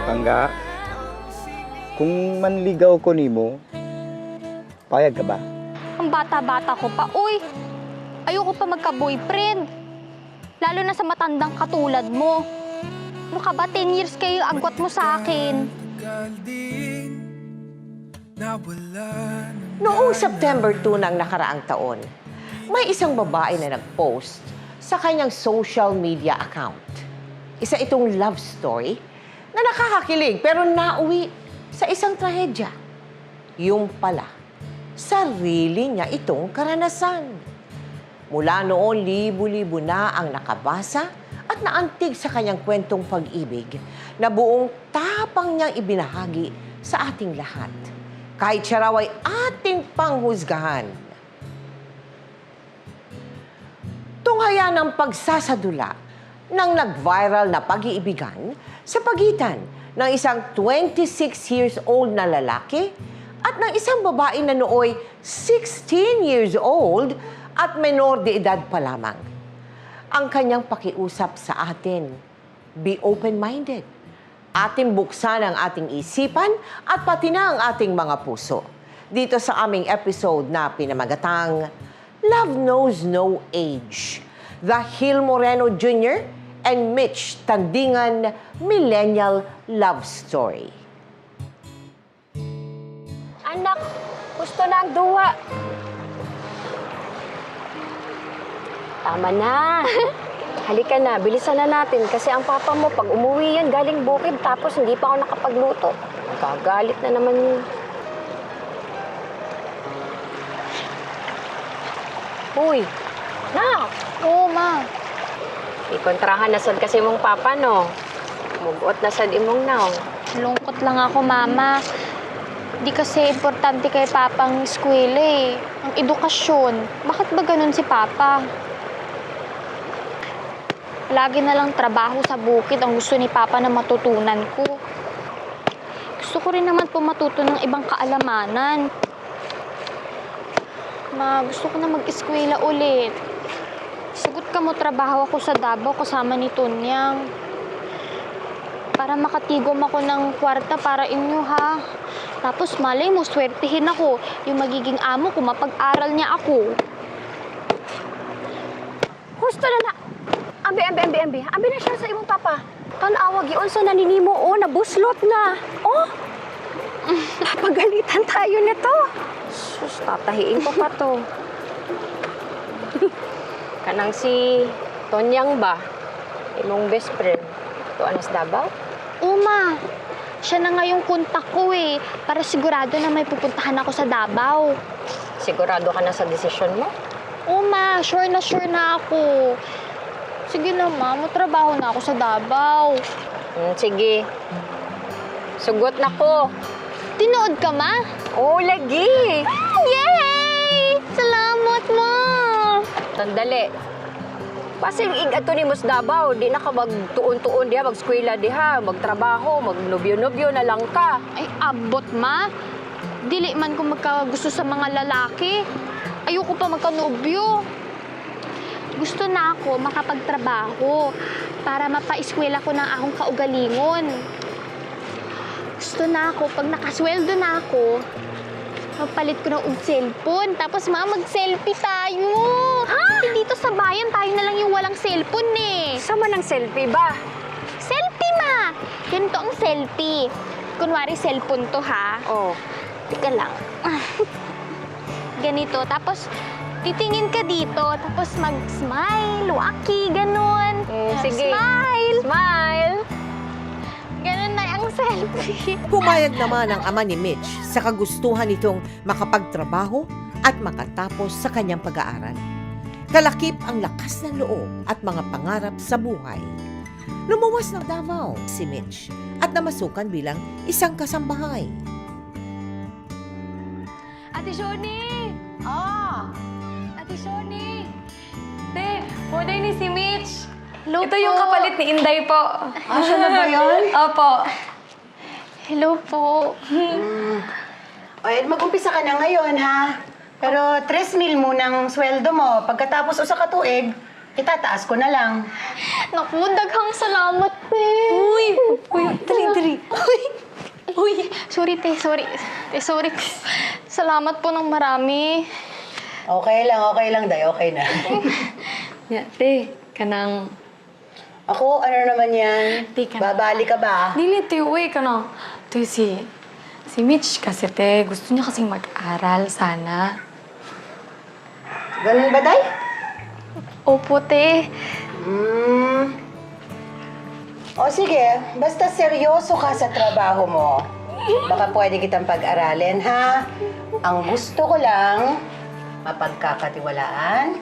Pangga, kung manligaw ko nimo, payag ka ba? Ang bata-bata ko pa. Uy, ayoko pa magka-boyfriend. Lalo na sa matandang katulad mo. Ano ka ba? 10 years kayo agwat mo sa akin. Noong September 2 ng nakaraang taon, may isang babae na nag-post sa kanyang social media account. Isa itong love story na nakakakilig pero nauwi sa isang trahedya. Yung pala, sarili niya itong karanasan. Mula noon, libu-libo na ang nakabasa at naantig sa kanyang kwentong pag-ibig na buong tapang niyang ibinahagi sa ating lahat. Kahit siya raw ay ating panghusgahan. Tunghaya ng pagsasadula ng nag-viral na pag-iibigan sa pagitan ng isang 26 years old na lalaki at ng isang babae na nooy 16 years old at menor de edad pa lamang. Ang kanyang pakiusap sa atin, be open-minded. Ating buksan ang ating isipan at pati na ang ating mga puso. Dito sa aming episode na pinamagatang Love Knows No Age. The Hill Moreno Jr. and Mitch Tandingan Millennial Love Story. Anak, gusto na ang duwa. Tama na. Halika na, bilisan na natin kasi ang papa mo pag umuwi yan galing bukid tapos hindi pa ako nakapagluto. Gagalit na naman yun. Uy, na! Oo, ma. Ikontrahan na sad kasi mong papa, no? Mugot na sad imong naw. Lungkot lang ako, mama. Di kasi importante kay papa ang eskwela eh. Ang edukasyon. Bakit ba ganun si papa? Lagi na lang trabaho sa bukid ang gusto ni papa na matutunan ko. Gusto ko rin naman po matuto ng ibang kaalamanan. Ma, gusto ko na mag-eskwela ulit. Sagot ka mo, trabaho ako sa Davao kasama ni Tonyang. Para makatigom ako ng kwarta para inyo, ha? Tapos malay mo, swertihin ako. Yung magiging amo ko, mapag-aral niya ako. Gusto na na. Ambi na siya sa imong papa. Tanawag yun sa naninimo, oh, nabuslot na. Oh, napagalitan tayo nito. Sus, tatahiin ko pa to. Kanang si Tonyang ba? Imong best friend. Ito, anas Davao? Uma, siya na nga yung kontak ko eh. Para sigurado na may pupuntahan ako sa Davao. Sigurado ka na sa desisyon mo? Uma, sure na ako. Sige na, ma. Matrabaho na ako sa Davao. Sige. Sugot na ko. Tinood ka, ma? Oo, lagi. Yay! Salamat, ma! Sandali. Pasing ig-ato ni Mus Davao, di na ka magtuon-tuon diha, mag-skwela diha, magtrabaho, magnobyo-nobyo na lang ka. Ay, abot, ma. Dili man ko magkagusto sa mga lalaki. Ayoko pa magkanobyo. Gusto na ako makapagtrabaho para mapa-eskwela ko ng akong kaugalingon. Gusto na ako, pag nakasweldo na ako, mapalit ko ng cellphone. Tapos mag-selfie tayo. Ha? Dito sa bayan, tayo na lang yung walang cellphone eh. Sama ng selfie ba? Selfie, ma! Ganito ang selfie. Kunwari, cellphone to, ha? Oo. Tika lang. Ganito. Tapos, titingin ka dito, tapos mag-smile, waki, ganun. Sige. Smile! Smile! Ganun na ang selfie. Pumayag naman ang ama ni Mitch sa kagustuhan nitong makapagtrabaho at makatapos sa kanyang pag-aaral. Kalakip ang lakas ng loob at mga pangarap sa buhay. Lumuwas ng Davao si Mitch at namasukan bilang isang kasambahay. Ate Shoni! Ate Shoni! Te, buday ni si Mitch. Hello Ito po. yung kapalit ni Inday po. Siya na ba yun? Opo. Hello po. Ay, mag-umpisa ka na ngayon, ha? Pero 3,000 munang sweldo mo. Pagkatapos usa ka tuig, Itataas ko na lang. Naku, daghang salamat, te. Uy, dali. Uy, sorry, te. Sorry. Te, sorry. Salamat po ng marami. Okay lang, Day. Okay na. Ya, te, kanang... Ako, ano naman yan? Di ka na. Babali ka ba? Dili, te, uy, kanang... Te, si Mitch kasi, te, gusto niya kasing mag-aral sana. Ganun ba, Day? Opo, te. O sige, basta seryoso ka sa trabaho mo. Baka pwede kitang pag-aralin, ha? Ang gusto ko lang, mapagkakatiwalaan,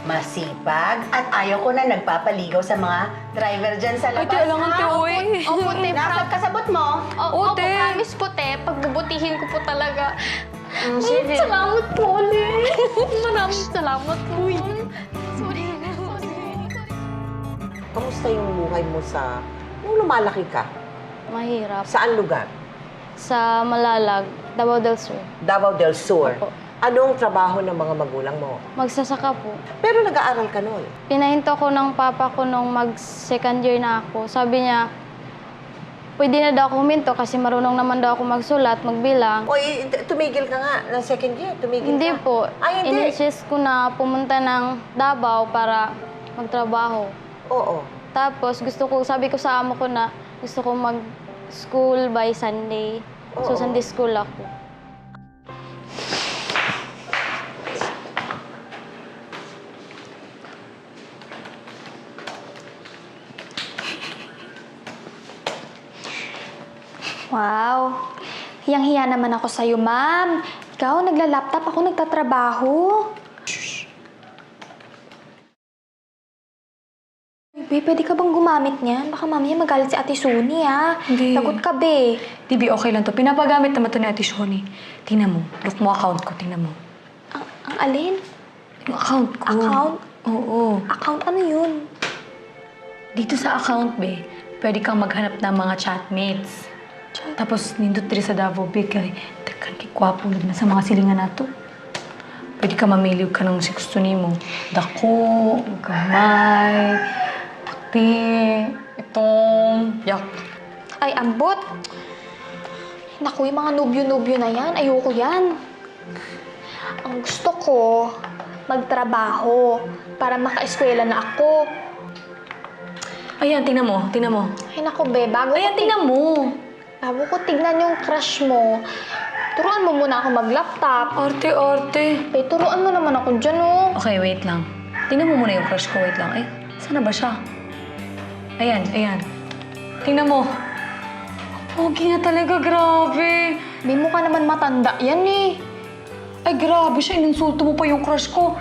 masipag, at ayaw ko na nagpapaligaw sa mga driver dyan sa labas, Ay, te, alangan, te, ha? uy. Opo, te. Nasaan kasabot mo? Opo, te. promise po, te. Pagbubutihin ko po talaga. Sige. Salamat po ulit. Maraming salamat po. Sorry. Kamusta yung buhay mo nung lumalaki ka? Mahirap. Saan lugar? Sa Malalag, Davao del Sur. Davao del Sur. Opo. Anong trabaho ng mga magulang mo? Magsasaka po. Pero nag-aaral ka noon. Pinahinto ko ng papa ko nung mag-second year na ako. Sabi niya, pwede na daw ako huminto kasi marunong naman daw ako magsulat, magbilang. O, tumigil ka nga ng second year. Tumigil Hindi ka. po. Ay, hindi. Ininsist ko na pumunta ng Davao para magtrabaho. Oo. Tapos sabi ko sa amo ko na gusto ko mag-school by Sunday. So Oo. Sunday school ako. Wow. Hiyang-hiya naman ako sa'yo, ma'am. Ikaw, nagla-laptop, ako nagtatrabaho. Be, pwede ka bang gumamit niyan? Baka mamaya magalit si Ate Suni, ha? Hindi. Lagot ka, be. Dibi, okay lang to. Pinapagamit naman to ni Ate Shoni. Tingnan mo. Look mo account ko. Tingnan mo. Ang alin? Yung account ko. Account? Oo. Account ano yun? Dito sa account, be, pwede kang maghanap ng mga chatmates. Tapos, nindot diri sa Davao, be, kay takan kay kwapo na sa mga silingan nato. Pwede ka mamili ka ng si gusto nimo. Dako, gamay, puti, itong, yak. Ay, ambot. Naku, yung mga nubyo-nubyo na yan. Ayoko yan. Ang gusto ko, magtrabaho para maka-eskwela na ako. Ayan, tingnan mo, tingnan mo. Ay, naku, be. Ayan, tingnan mo. Bago ko tignan yung crush mo, turuan mo muna ako mag-laptop. Arte-arte. Be, turuan mo naman ako dyan, oh. Okay, wait lang. Tingnan mo muna yung crush ko. Wait lang. Ay, sana ba siya? Ayan, ayan. Tingnan mo. Pogi na talaga, grabe. Be, mukha naman matanda yan, eh. Ay, grabe siya. Ininsulto mo pa yung crush ko.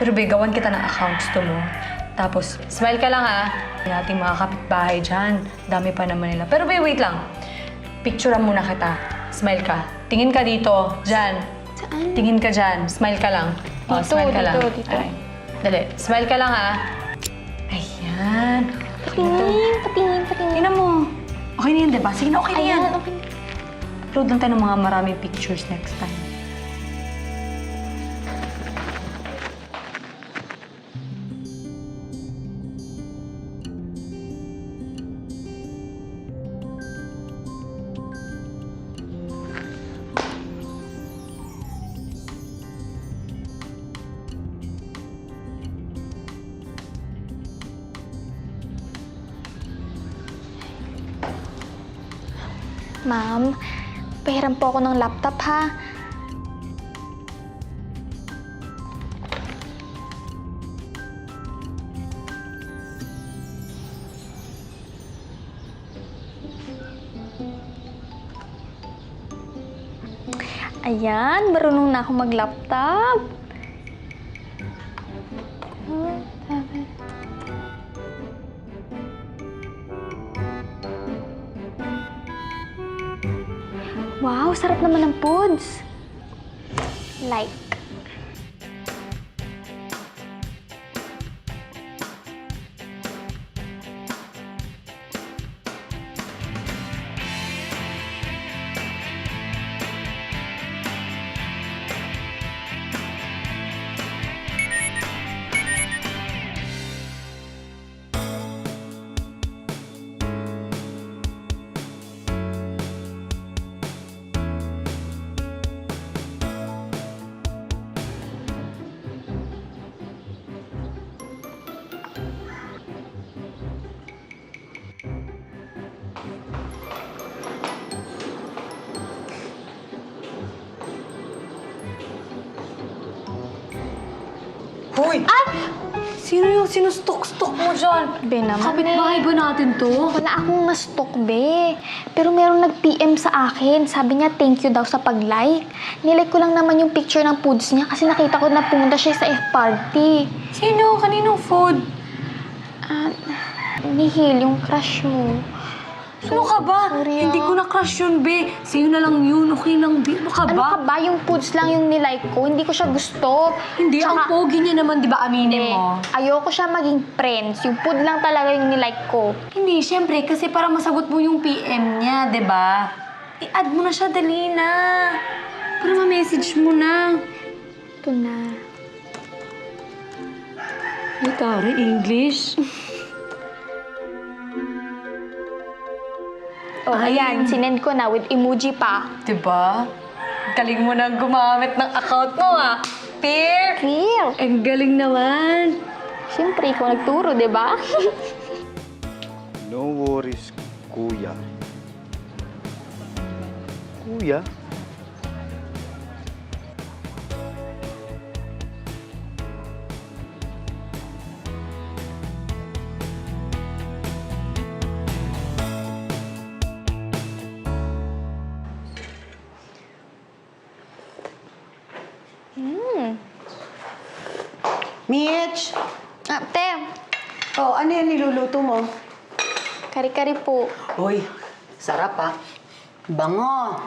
Pero be, gawan kita ng account. Gusto mo? Tapos, smile ka lang ha. Hindi natin mga kapitbahay dyan. Dami pa naman nila. Pero be, wait lang. Picturean muna kita. Smile ka. Tingin ka dito. Dyan. Saan? Tingin ka dyan. Smile ka lang. O, Dito, smile ka lang. dito. Ay. Dali. Smile ka lang ha. Ayan. Patingin. Tingnan mo. Okay na yan, diba? Sige na, okay na yan. Ayan, okay. Upload lang tayo ng mga maraming pictures next time. Ma'am, pahiram po ako ng laptop, ha? Ayan, marunong na ako mag-laptop. Wow, sarap naman ng pods. Like. Hoy! Sino yung sinustok-stok mo dyan? Be naman Kapit-bahay ba natin to? Wala akong na-stalk, be. Pero merong nag-PM sa akin. Sabi niya, thank you daw sa pag-like. Nilike ko lang naman yung picture ng foods niya kasi nakita ko na pumunta siya sa F-party. Sino? Kaninong food? Ni Hil, yung crush mo. Ano ka ba? Sorry, Hindi ko na-crush yun, be. Sa'yo na lang yun. Okay lang, be. Ano ka Ano ba? ka ba? Yung foods lang yung nilike ko. Hindi ko siya gusto. Hindi, ang Tsaka, pogi niya naman, di ba, aminin eh, mo? ayoko siya maging friends. Yung food lang talaga yung nilike ko. Hindi, syempre, kasi para masagot mo yung PM niya, di ba? I-add mo na siya, dali na. Para ma-message mo na. Ito na. Ay, tari, English. Oh, ayan. Sinend ko na with emoji pa. Diba? Galing mo na gumamit ng account mo, ah. Peer! Real. Ang galing naman. Siyempre, ikaw nagturo, di ba? No worries, kuya. Kuya? Mitch! Te, Oh, ano yan niluluto mo? kari-kari po. Uy, sarap ah. Bango.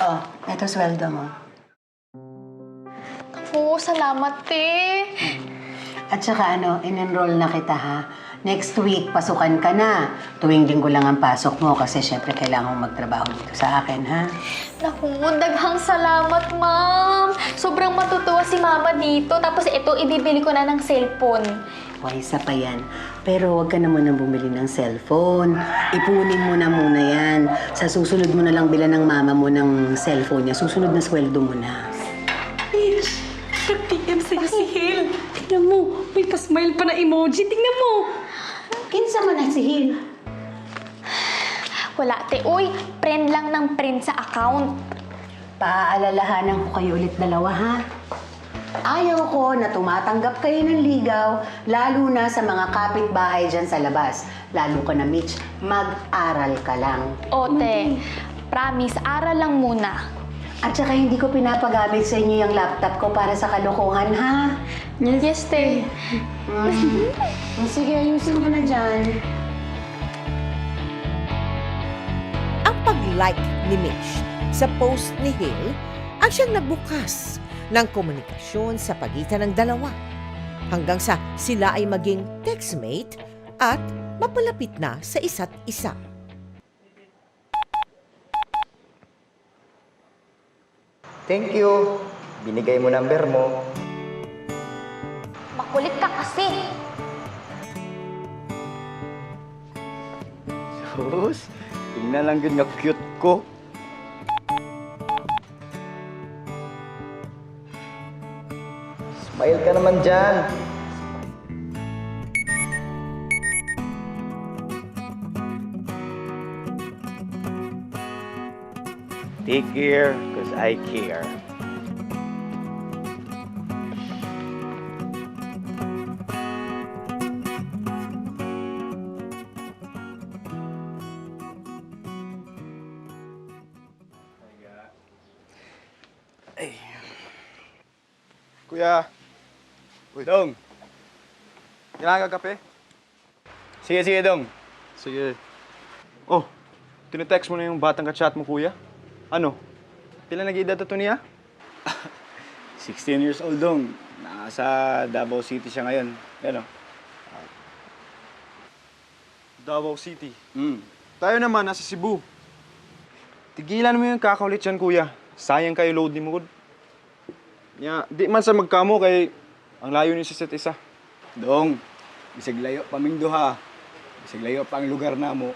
Oh, eto sweldo mo. Oo, salamat, te. At saka in-enroll na kita ha. Next week, pasukan ka na. Tuwing linggo lang ang pasok mo kasi syempre kailangan mo magtrabaho dito sa akin, ha? Naku, daghang salamat, ma'am. Sobrang matutuwa si mama dito. Tapos ito, ibibili ko na ng cellphone. Okay, isa pa yan. Pero huwag ka na munang bumili ng cellphone. Ipunin mo na muna yan. Sa susunod mo na lang bilan ng mama mo ng cellphone niya. Susunod na sweldo mo na. Bitch! Nag-PM sa'yo si Hil. Tingnan mo, may pa-smile pa na emoji. Tingnan mo. Kinsa man na si Hil. Wala, te. Uy, friend lang ng friend sa account. Paaalalahanan ko kayo ulit dalawa, ha? Ayaw ko na tumatanggap kayo ng ligaw, lalo na sa mga kapitbahay dyan sa labas. Lalo ka na, Mitch, mag-aral ka lang. O, te. Promise, aral lang muna. At saka hindi ko pinapagamit sa inyo yung laptop ko para sa kalokohan, ha? Yes, te. Sige, ayusin ko na dyan. Ang pag-like ni Mitch sa post ni Hil ang siyang nagbukas ng komunikasyon sa pagitan ng dalawa hanggang sa sila ay maging textmate at mapalapit na sa isa't isa. Thank you. Binigay mo number mo. Makulit ka kasi. Sus, tingnan lang yun nga cute ko. Smile ka naman dyan. Take care, cause I care. Kuya. Uy. Dong. Kailangan ka kape? Sige, sige, Dong. Sige. Oh, tinetext mo na yung batang ka-chat mo, kuya? Ano? Pila nag-edad to niya? 16 years old, Dong. Nasa Davao City siya ngayon. Ano? Davao City. Tayo naman, nasa Cebu. Tigilan mo yung kakaulit yan, kuya. Sayang kayo load ni Mugod. Di man sa magkamo kay ang layo niyo sa isa't isa. Dong, bisag layo pa ming duha. Bisag layo pa ang lugar na mo.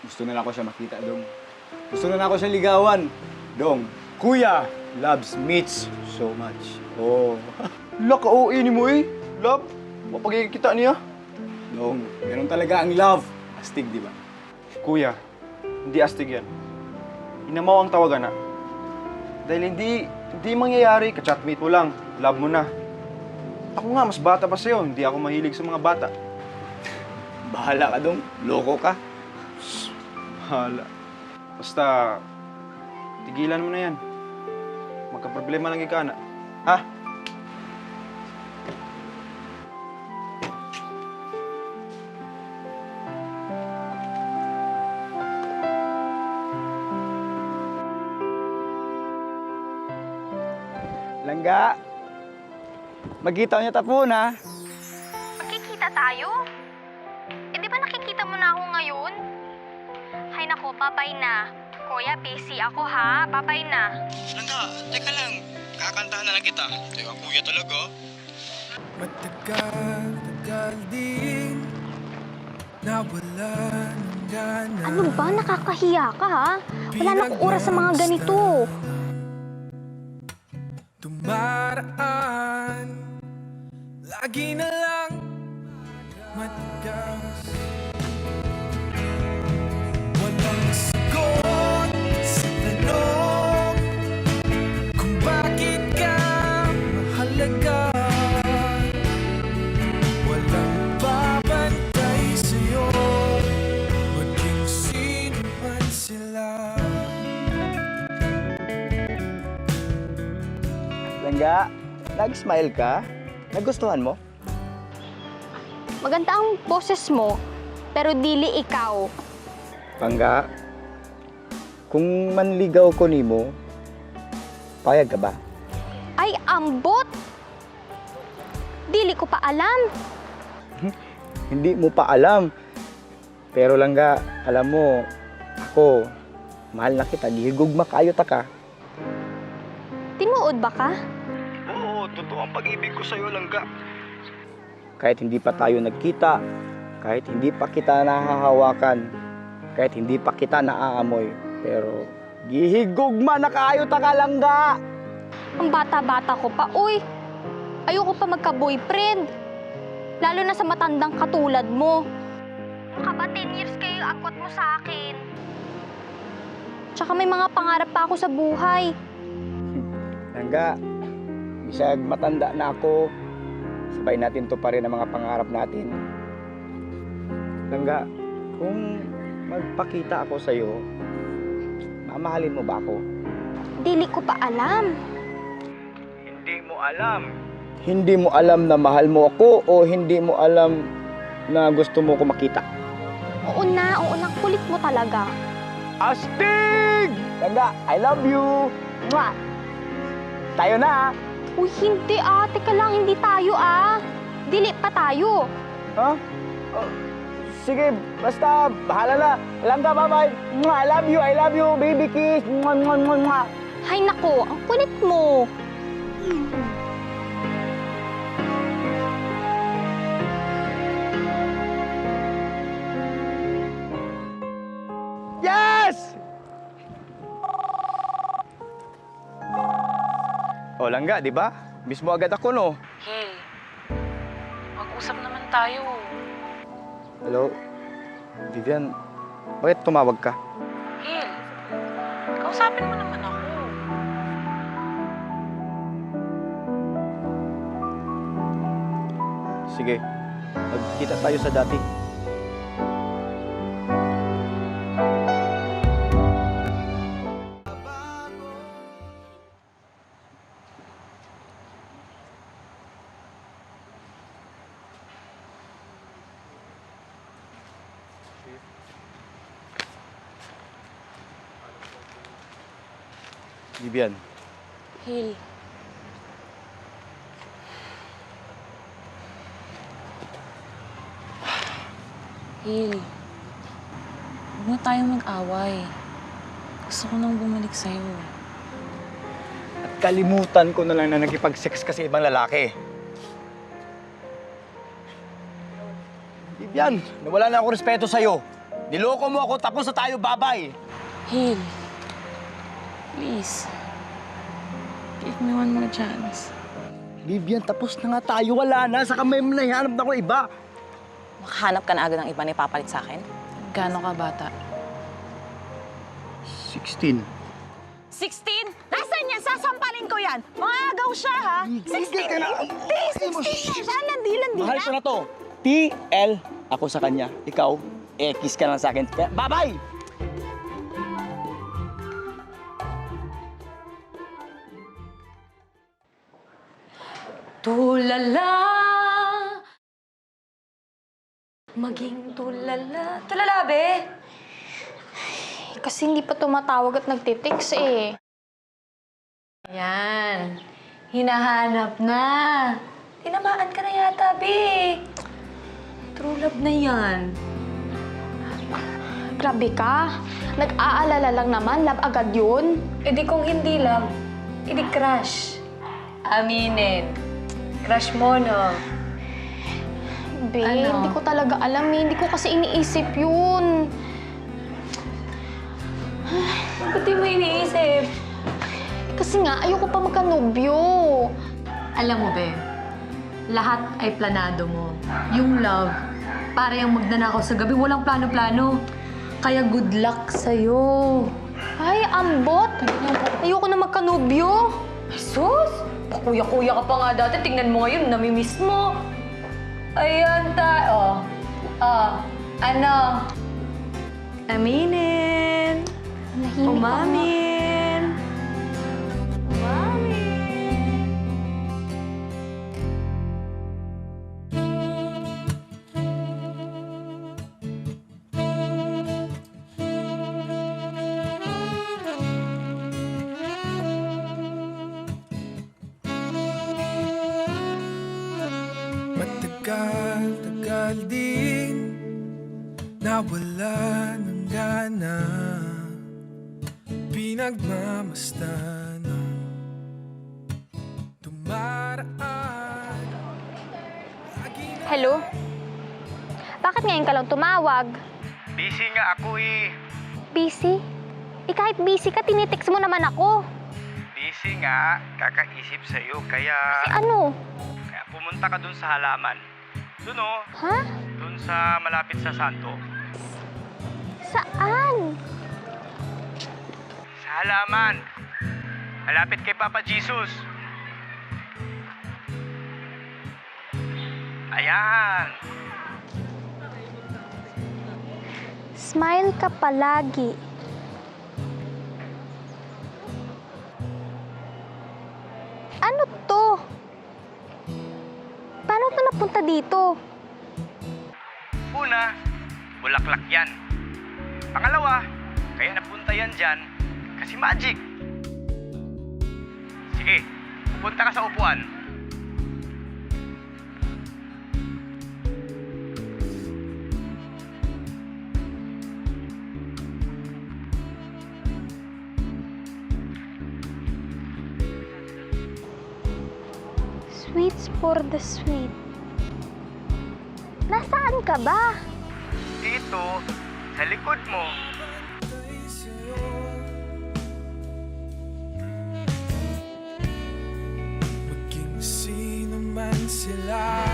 Gusto na ako siya makita, Dong. Gusto na ako siya ligawan. Dong, Kuya loves Mitch so much. Oh. Laka OA ni mo eh. Love, mapagkikita niya. Dong, ganun talaga ang love. Astig, di ba? Kuya, hindi astig yan. Inamaw ang tawagan na. Dahil hindi mangyayari, ka-chatmate mo lang. Love mo na. Ako nga, mas bata pa sa'yo. Hindi ako mahilig sa mga bata. Bahala ka, Dong. Loko ka. Hala. Basta, tigilan mo na yan. Magka-problema lang ika na. Ha? Langga. Magkita niya tapon, ha? Magkikita tayo? Eh, di ba nakikita mo na ako ngayon? Hay nako, babay na. Kuya, busy ako ha. Babay na. Langga, teka lang. Kakantahan na lang kita. Teka, kuya talaga. Matagal din nawala ng gana. Ano ba? Nakakahiya ka ha? Wala na akong oras sa mga ganito. Dumaraan, lagi na lang matigas. Walang sagot sa tanong kung bakit ka mahalaga. Walang babantay sa'yo, maging sino man sila. Langga, nag-smile ka? Nagustuhan mo? Maganda ang boses mo, pero dili ikaw. Langga, kung manligaw ko nimo, payag ka ba? Ay, ambot! Dili ko pa alam. Hindi mo pa alam. Pero Langga, alam mo, ako, mahal na kita. Gihigugma kayo ta ka. Tinuod ba ka? Oo, totoo ang pag-ibig ko sa'yo, Langga. Kahit hindi pa tayo nagkita, kahit hindi pa kita nahahawakan, kahit hindi pa kita naaamoy, pero gihigugma na kayo ta ka, Langga! Ang bata-bata ko pa. Uy, ayoko pa magka-boyfriend. Lalo na sa matandang katulad mo. Baka ba 10 years kayo agwat mo sa akin? Tsaka may mga pangarap pa ako sa buhay. Langga, bisag matanda na ako, sabay natin to pa rin ang mga pangarap natin. Langga, kung magpakita ako sa'yo, mamahalin mo ba ako? Dili ko pa alam. Hindi mo alam. Hindi mo alam na mahal mo ako o hindi mo alam na gusto mo ko makita? Oo na, kulit mo talaga. Astig! Langga, I love you! Mwah! Tayo na! Uy, hindi Teka lang, hindi tayo Dili pa tayo. Ha? Oh, sige, basta bahala na. Langga, bye-bye! Mwah! I love you, baby kiss! Mwah, mwah, mwah, mwah! Hay nako, ang kulit mo. Yes! O, Langga, di ba? Miss mo agad ako, no? Hil, mag-usap naman tayo. Hello? Vivian, bakit tumawag ka? Hil, kausapin mo naman ako. Sige, magkita tayo sa dati. Vivian, Hil, huwag na tayong mag-away. Gusto ko nang bumalik sa'yo. at kalimutan ko na lang na nakipag-sex ka sa ibang lalaki. Vivian, nawala na ako respeto sa'yo. Niloko mo ako, tapos na tayo, babay! Hil, please. Give me one more chance. Vivian, tapos na nga tayo, wala na. Saka may nahihanap na ko iba. Makahanap ka na agad ng iba na ipapalit sa akin? Gaano ka bata? 16. 16? Nasaan yan? Sasampalin ko yan! Mga agaw siya, ha? 16! Tigil ka na! Diretso na to. TL, ako sa kanya. Ikaw, X ka lang sa akin. Kaya, bye-bye! Tulala. Maging tulala. Tulala, be. Kasi hindi pa tumatawag at nagtitext eh. Yan. Hinahanap na. Tinamaan ka na yata, be. True love na yan. Grabe ka. Nag-aalala lang naman. Love agad yun. E di kung hindi love, e di crush. Aminin. Crush mo, no? Be, Ano? hindi ko talaga alam eh. Hindi ko kasi iniisip yun. Ba't di mo iniisip? Kasi nga, ayoko pa magkanobyo. Alam mo, be, lahat ay planado mo. Yung love, para yung magnanakaw sa gabi, walang plano-plano. Kaya good luck sa'yo. Ay, ambot. Ayoko na magkanobyo. Jesus! Pakuya-kuya ka pa nga dati. Tingnan mo ngayon, namimiss mo. Ayan ta. Ano? Aminin. Nahimik ako. Umamin. Umamin. Matagal-tagal din nawala ng gana, pinagmamasdan ng dumaraan. Hello? Bakit ngayon ka lang tumawag? Busy nga ako eh. Busy? Eh kahit busy ka, tinitext mo naman ako. Busy nga, kakaisip sa'yo. Kaya Ano? pumunta ka dun sa halaman. Dun oh, Ha? dun sa malapit sa Santo. Saan? Sa halaman. Malapit kay Papa Jesus. Ayan. Smile ka palagi. Ano to? Paano to napunta dito? Una, bulaklak yan. Pangalawa, kaya napunta yan dyan kasi magic. Sige, punta ka sa upuan. Sweets for the sweet. Nasaan ka ba? Dito, sa likod mo. Maging sino man sila,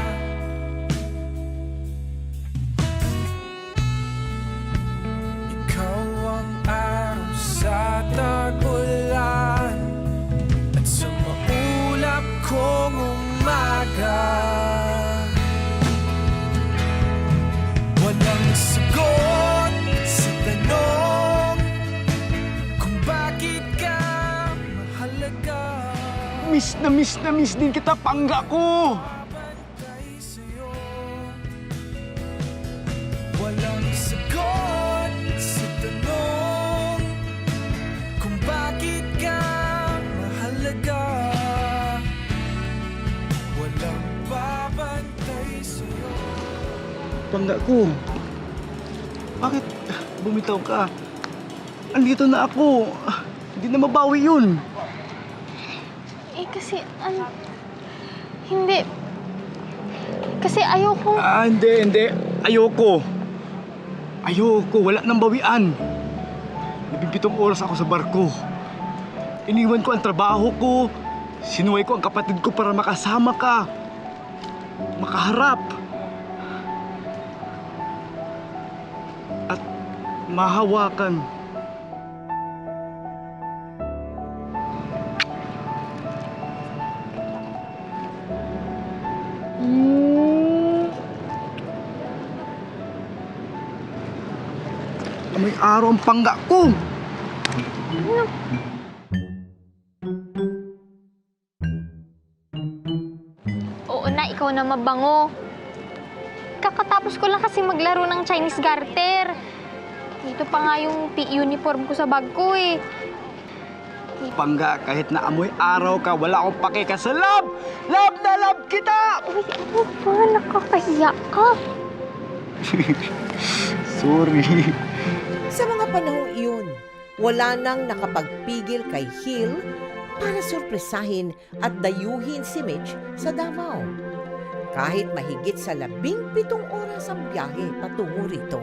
ikaw ang araw sa tag-ulan at sa maulap kong umaga. Walang sagot sa tanong kung bakit ka mahalaga. Miss na miss din kita, pangga ko! Babantay sa'yo. Walang sagot sa tanong kung bakit ka mahalaga. Walang babantay sa'yo. Pangga ko. Bakit bumitaw ka? Andito na ako. Hindi na mabawi yun. Eh kasi, hindi. Kasi ayoko. Hindi. Ayoko. Wala nang bawian. 17 oras ako sa barko. Iniwan ko ang trabaho ko. Sinuway ko ang kapatid ko para makasama ka. Makaharap. At mahawakan. Amoy araw ang pangga ko. Oo na, ikaw na mabango. Kakatapos ko lang kasi maglaro ng Chinese garter. Dito pa nga yung uniform ko sa bag ko eh. Pangga, kahit na amoy araw ka, wala akong pakika sa love! Love na love kita! Uy, ano ba? Nakakahiya ka. Sorry. Sa mga panahong iyon, wala nang nakapagpigil kay Hill para sorpresahin at dayuhin si Mitch sa Davao. Kahit mahigit sa 17 oras ang biyahe patungo rito.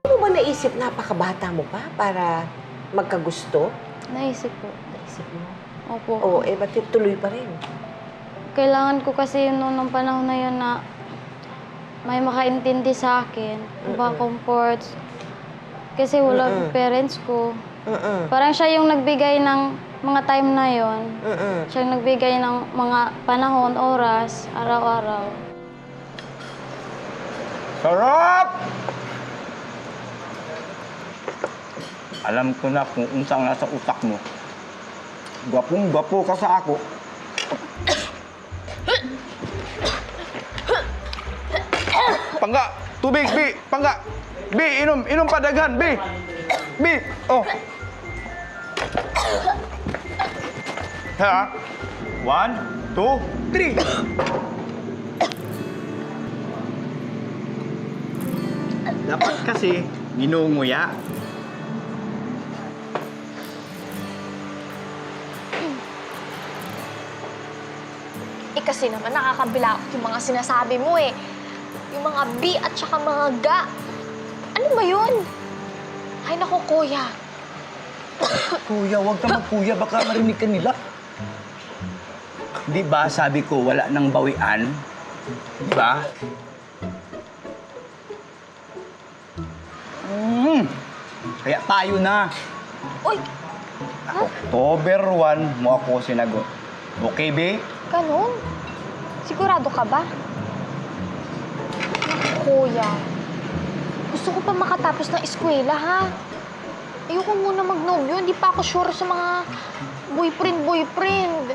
Ano ba naisip, napakabata mo pa para magkagusto? Naisip ko. Naisip mo? Opo. Oo, ba't tuloy pa rin? Kailangan ko kasi yun noong panahon na yun na may makaintindi sa akin. Mga comforts. Kasi wala yung parents ko. Parang siya yung nagbigay ng mga time na yon. Siya yung nagbigay ng mga panahon, oras, araw-araw. Sarap! Alam ko na kung unsang nasa utak mo. Gwapong-gwapo ka sa ako. Pangga! Tubig, Bi! Pangga! Bi, inom! Inom pa daghan, Bi! Bi! Oh! Ha? 1, 2, 3! Dapat kasi ginunguya. Kasi naman nakakabilakot yung mga sinasabi mo eh. Yung mga B at saka mga ga. Ano ba yun? Ay naku, kuya. Kuya, huwag ka magkuya. Baka marinig ka nila. Di ba sabi ko wala nang bawian? Di ba? Kaya tayo na. Uy, October 1 mo ako sinagot. Okay, be? ganun? Sigurado ka ba? Kuya, gusto ko pa makatapos ng eskwela, ha? Ayoko muna mag-nobyo. Hindi pa ako sure sa mga boyfriend.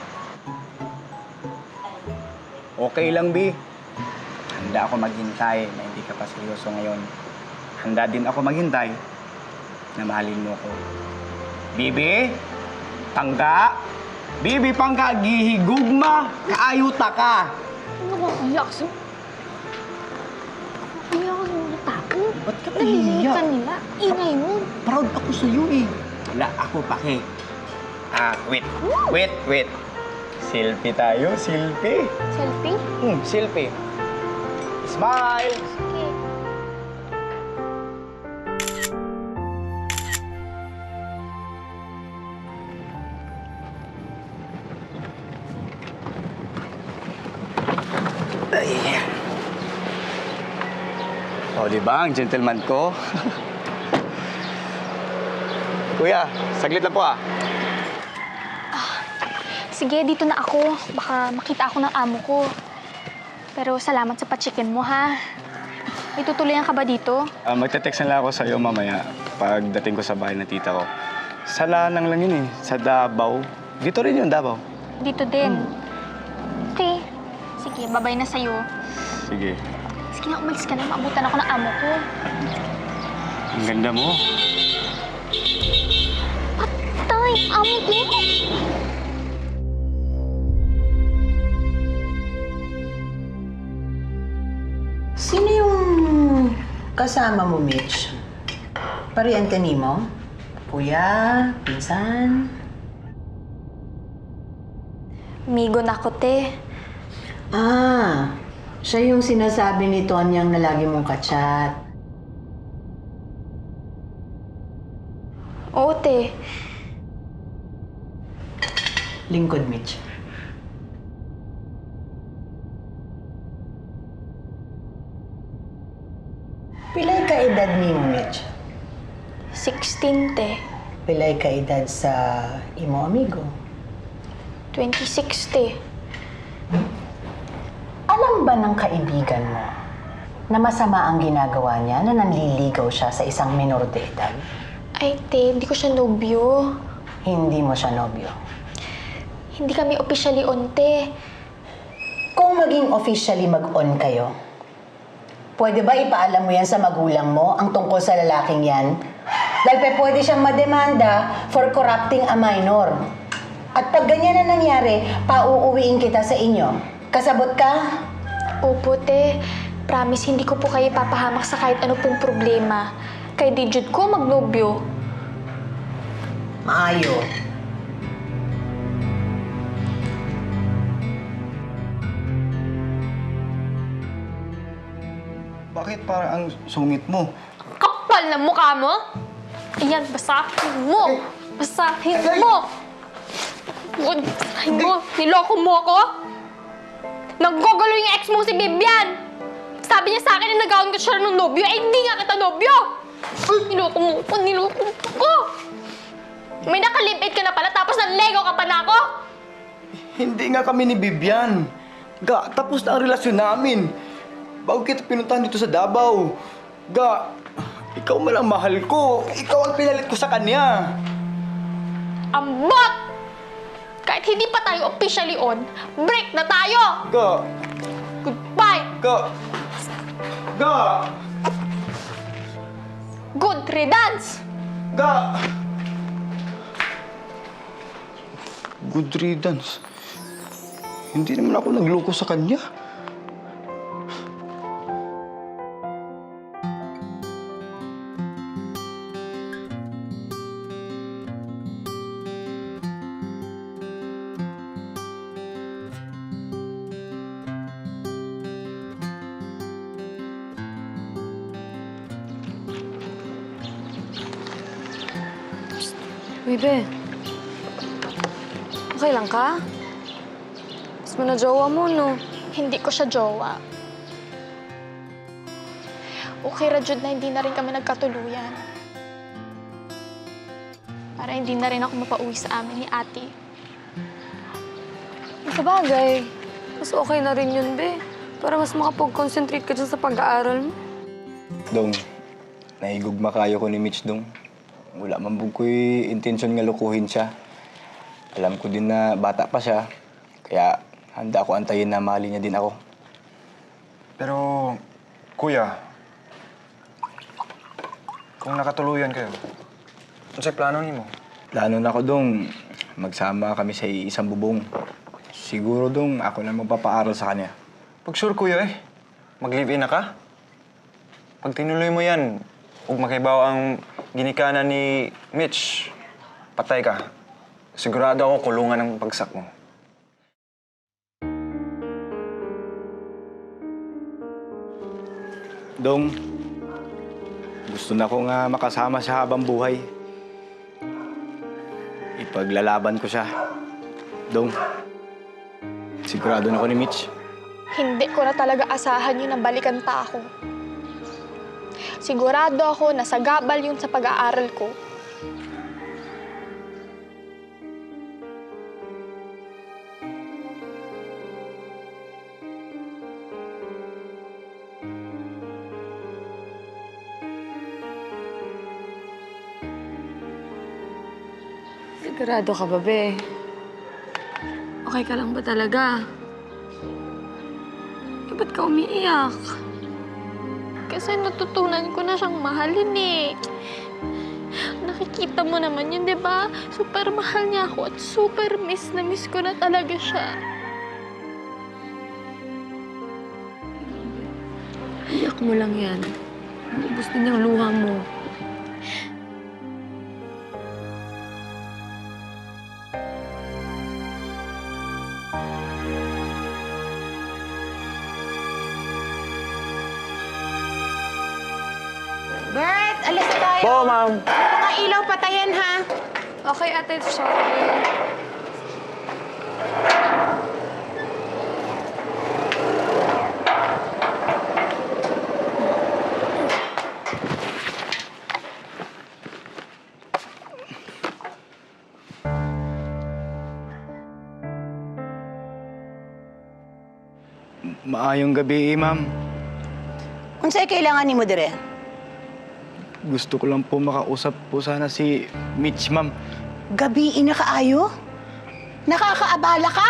Okay lang, be. Handa ako maghintay na hindi ka pa seryoso ngayon. Handa din ako maghintay na mahalin mo ko. Bibi, Pangga, Bibi, Pangga, gihigugma, kaayuta ka. Nakakahiyak sa... Nakakahiyak ka sa mga tao. Ba't ka Naliliit nahihiya? ka nila. Ingay mo. Proud ako sa'yo eh. Wala ako pake. Wait. Selfie tayo, selfie. Selfie? Selfie. Smile! Sige. Ayan. O, di ba? Ang gentleman ko. Kuya, saglit lang po ah. Sige, dito na ako. Baka makita ako ng amo ko. Pero salamat sa pa-chicken mo, ha? May tutuloyan ka ba dito? Magte-text na lang ako sa'yo mamaya pagdating ko sa bahay ng tita ko. Sa Lanang lang yun eh, sa Davao. Dito rin yun, Davao. Dito din. Okay. Sige, babay na sa'yo. Sige. Sige na, umalis ka na. Maabutan ako ng amo ko. Ang ganda mo. Patay! Amo ko! Sino yung kasama mo, Mitch? Pariente ni mo? Kuya? Pinsan? Migo na ko, te. Siya yung sinasabi ni Tonyang na lagi mong kachat. Oo, te. Lingkod, Mitch. Pilay ka edad ni mo, Mitch? 16, te. Pilay ka edad sa imo amigo? 26, te. Alam ba ng kaibigan mo na masama ang ginagawa niya na nanliligaw siya sa isang minor de edad? Ay, te, hindi ko siya nobyo. Hindi mo siya nobyo. Hindi kami officially on, te. Kung maging officially mag-on kayo, pwede ba ipaalam mo yan sa magulang mo ang tungkol sa lalaking yan? Dahil pwede siyang mademanda for corrupting a minor. At pag ganyan na nangyari, pauuwiin kita sa inyo. Kasabot ka? Opo, te. Promise, hindi ko po kayo papahamak sa kahit ano pong problema. Kay Digit ko magnobyo. Maayo. Bakit parang ang sungit mo? Kapal na mukha mo! Ayan, basahin mo! Basahin mo! Good, basahin mo! Niloko mo ako? Naggugulo yung ex mo si Bibian! Sabi niya sa akin na nag-aon ko siya ng nobyo, eh hindi nga kita nobyo! Niloko mo ako, niloko mo ako! May nakalipit ka na pala tapos nanlego ka pa na ako? Hindi nga kami ni Bibian. Ga, tapos na ang relasyon namin. Bago kita pinuntahan dito sa Davao. Ga, ikaw man ang mahal ko. Ikaw ang pinalit ko sa kanya. Ambot! Kahit hindi pa tayo officially on, break na tayo! Ga, Goodbye! ga, ga, Good riddance! ga. Good riddance. Hindi naman ako nagloko sa kanya. Bebe, okay lang ka? Mas mo na jowa mo, no? Hindi ko siya jowa. Okay ra jud na hindi na rin kami nagkatuluyan. Para hindi na rin ako mapauwi sa amin ni ate. Sabagay, mas okay na rin yun, be. Para mas makapag-concentrate ka dyan sa pag-aaral mo. Dong, nahigugma kayo ko ni Mitch, Dong. Wala man po ko'y intensyon nga lukuhin siya. Alam ko din na bata pa siya, kaya handa ako antayin na mahalin niya din ako. Pero, kuya, kung nakatuluyan kayo, ano sa'y plano niyo mo? Plano na ko, Dong, magsama kami sa isang bubong. Siguro, Dong, ako na magpapaaral sa kanya. Pag sure, kuya mag-live-in na ka? Pag tinuloy mo yan, huwag makibaw ang ginikanan ni Mitch, patay ka. Sigurado ako kulungan ng pagsak mo. Dong, gusto na ko nga makasama siya habang buhay. Ipaglalaban ko siya. Dong, sigurado na ako ni Mitch. Hindi ko na talaga asahan yun na balikan pa ako. Sigurado ako na sagabal yun sa pag-aaral ko. Sigurado ka ba, be? Okay ka lang ba talaga? Ba't ka umiiyak? Kasi natutunan ko na siyang mahalin eh. Nakikita mo naman yun, di ba? Super mahal niya ako at super miss na miss ko na talaga siya. Iyak mo lang yan. Ubus din yung luha mo. Bert, alis na tayo. Po, ma'am. Mga ilaw patayin, ha? Okay, ate. Sorry. Maayong gabi, ma'am. Unsay kailangan nimo dire? Gusto ko lang po makausap po sana si Mitch, ma'am. Gabi na kaayo? Nakakaabala ka?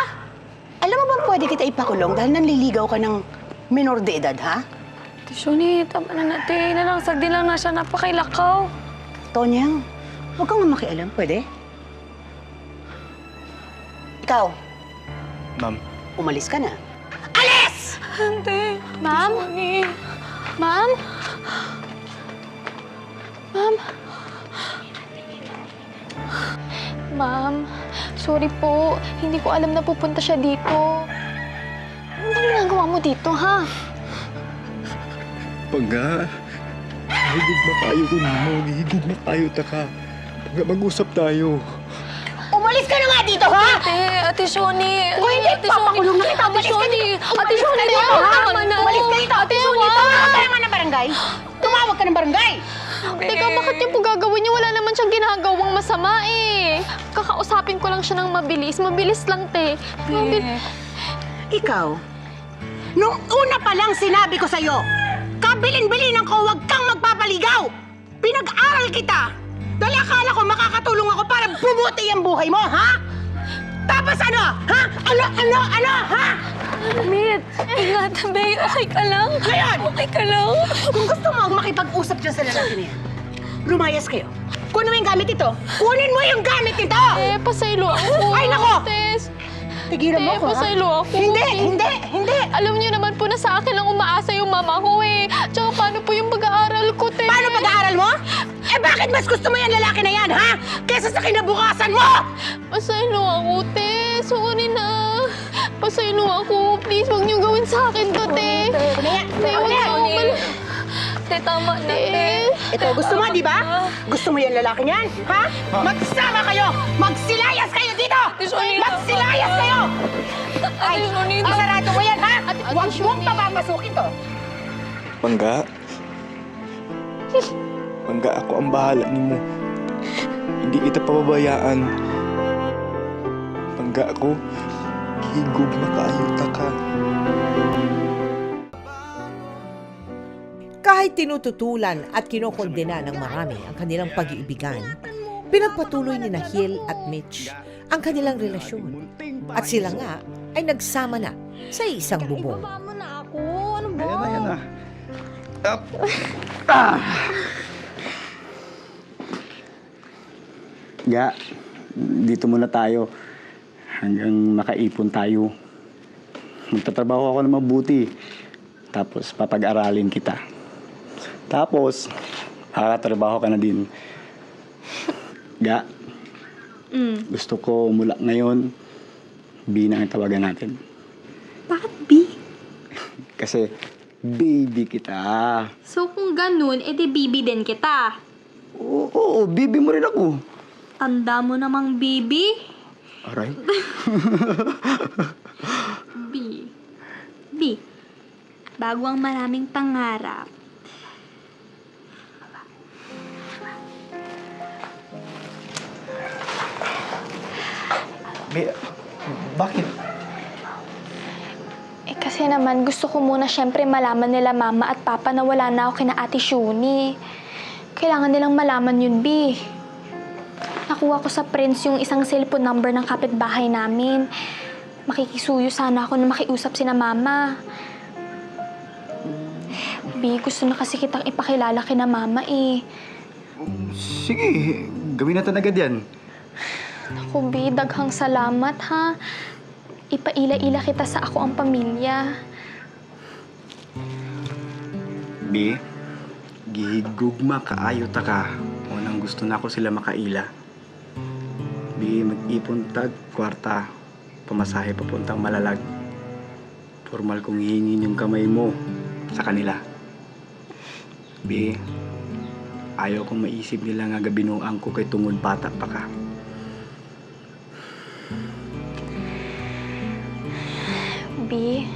Alam mo bang pwede kita ipakulong dahil nanliligaw ka ng minor de edad, ha? Ate Shoni, tama na natin. Nalangsag din lang na siya, napakailakaw. Tonyang, huwag kang mamakialam, pwede? Ikaw, Ma'am, umalis ka na. Alis! Ante, Ma'am? Shoni. Ma'am? Ma'am? Ma'am, sorry po. Hindi ko alam na pupunta siya dito. Ano ginagawa mo dito, ha? Pagga, higugma tayo ko mo. Higugma tayo, taka. Pagga, mag-usap tayo. Umalis ka na nga dito, ha? Ate Shoni. Kung hindi, Ate Shoni. papakulong na kita. Ate Shoni. Ate Shoni, dito, tama ha? tama na. Umalis ka dito. Ate Shoni, Tumawag ka nga ng barangay. Tumawag ka ng barangay. Teka, bakit yung po gagawin niyo? Wala naman siyang ginagawang masama eh. Kakausapin ko lang siya ng mabilis. Mabilis lang, te. Ikaw, nung una pa lang sinabi ko sa'yo, kabilin-bilinan ko huwag kang magpapaligaw. Pinag-aral kita. Dahil akala ko makakatulong ako para bumuti ang buhay mo, ha? Tapos ano? Ha? Ano, ha? Mit, ingat, Bey. Okay ka lang? Ngayon! Okay ka lang? Kung gusto mo makipag-usap dyan sa lalaki na yan, lumayas kayo. Kunin mo yung gamit ito. Kunin mo yung gamit ito! Pasaylo ako. Ay, nako! Tes. Tigilan mo ako, ha? Pasaylo ako. Hindi! Alam niyo naman po na sa akin lang umaasa yung mama ko eh. Tsaka paano po yung pag-aaral ko, te? Paano pag-aaral mo? Eh bakit mas gusto mo yung lalaki na yan, ha? Kesa sa kinabukasan mo! Pasaylo ako, te. Sorry na. Pasaylo ako. Please, huwag niyo gawin sa akin to, te. Te, huwag niyo ako Te, tama na, te. Ito, gusto mo, di ba? Gusto mo yung lalaki niyan, ha? Magsama kayo! Magsilayas kayo dito! Magsilayas kayo! Ay, pasarado mo yan, ha? Huwag mong papapasukin to. Pangga. Pangga, ako ang bahala ni mo. Hindi kita pababayaan. Pangga ako, higugma kaayo, taka. Kahit tinututulan at kinokondena ng marami ang kanilang pag-iibigan, pinagpatuloy ni Hill at Mitch ang kanilang relasyon. At sila nga ay nagsama na sa isang bubong. Mo na ako. Ano ba? Ayan na. Up. Ga, dito muna tayo hanggang makaipon tayo. Magtatrabaho ako ng mabuti. Tapos papag-aralin kita. Tapos, makakatrabaho ka na din. Ga, gusto ko mula ngayon, B na ang tawagan natin. Bakit B? Kasi baby kita. So kung ganun, edi bibi din kita. Oo, baby mo rin ako. Tanda mo namang bibi? Aray. B. Bago ang maraming pangarap. Bakit? Kasi naman gusto ko muna syempre malaman nila mama at papa na wala na ako kina Ate Shuni. Kailangan nilang malaman yun, B. Nakuha ko sa Prince yung isang cellphone number ng kapitbahay namin. Makikisuyo sana ako na makiusap sina mama. B, gusto na kasi kitang ipakilala kina mama eh. Sige, gawin natin agad yan. Naku, B, daghang salamat ha. Ipaila-ila kita sa ako ang pamilya. B, gihigugma kaayo ta ka. Unang gusto na ako sila makaila. B, mag-ipon tag kwarta. Pamasahe papuntang Malalag. Formal kong hihingin yung kamay mo sa kanila. B, ayaw kong maisip nila nga gabinuang ko kay tungod bata pa ka. B,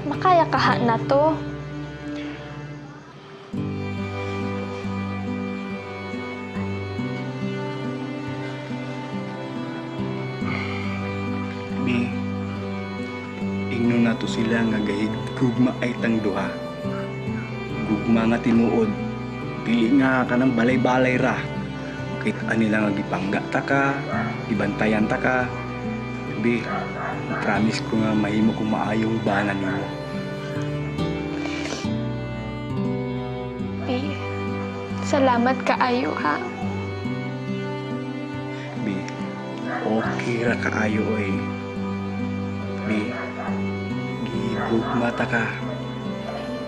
makaya kaha na to. anila nga gahig gugma ay tang duha. Gugma nga tinuod. Pili nga ka ng balay-balay ra. Kahit anila nga gipangga ta ka, gibantayan ta ka. Bi, promise ko nga mahimo kong maayong bana nimo. Bi, salamat kaayo ha. Bi, okay ra kaayo oy. Bi, gigugma ta ka.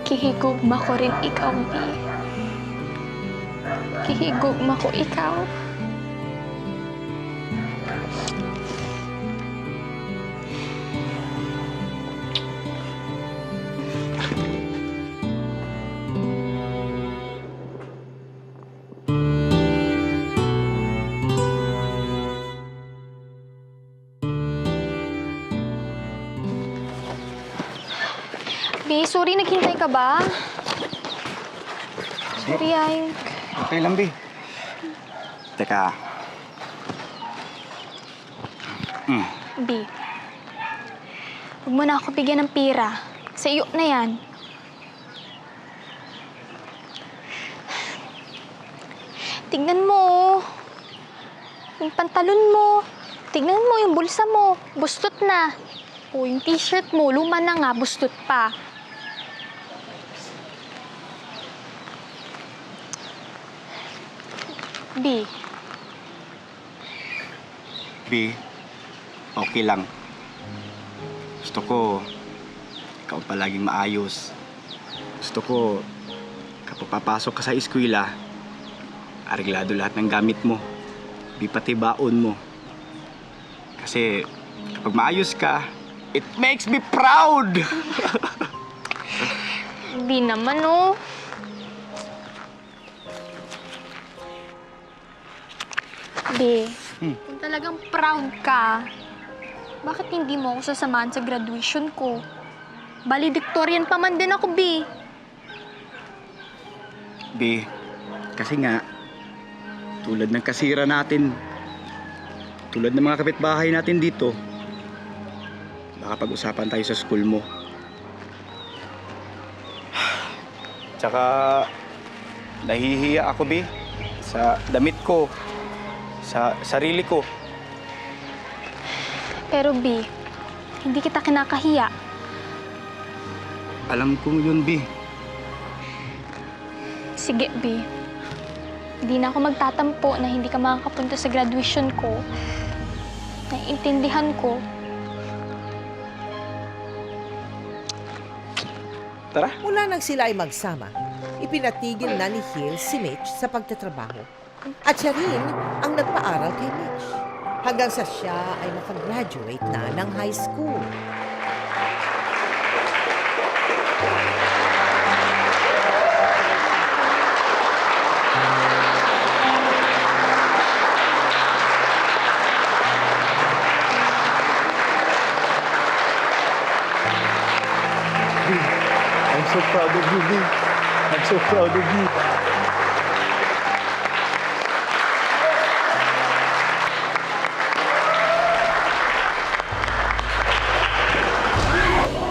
Kihigugma ko rin ikaw, Bi. Kihigugma ko ikaw. Bi, sorry, naghintay ka ba? Sorry, ay. Okay lang, Bi. Teka. Bi, huwag mo na ako bigyan ng pira. Sa iyo na yan. Tignan mo, oh. Yung pantalon mo. Tignan mo yung bulsa mo. Bustot na. O, yung t-shirt mo, luma na nga, bustot pa. Bi, Bi, okay lang. Gusto ko, ikaw palaging maayos. Gusto ko, kapag papasok ka sa eskwela, areglado lahat ng gamit mo. Di pati baon mo. Kasi, kapag maayos ka, it makes me proud! Bi naman, oh. Bi, kung talagang proud ka, bakit hindi mo ako sasamahan sa graduation ko? Valedictorian pa man din ako, Bi. Bi, kasi nga, tulad ng kasira natin, tulad ng mga kapitbahay natin dito, baka pag-usapan tayo sa school mo. Tsaka, nahihiya ako, Bi, sa damit ko, sa sarili ko. Pero, Bi, hindi kita kinakahiya. Alam ko yun, Bi. Sige, Bi. Hindi na ako magtatampo na hindi ka makakapunta sa graduation ko. Naiintindihan ko. Tara. Mula nang sila ay magsama, ipinatigil na ni Hill si Mitch sa pagtatrabaho. At siya rin ang nagpaaral kay Mitch. Hanggang sa siya ay nakagraduate na ng high school. I'm so proud of you, Bi. I'm so proud of you.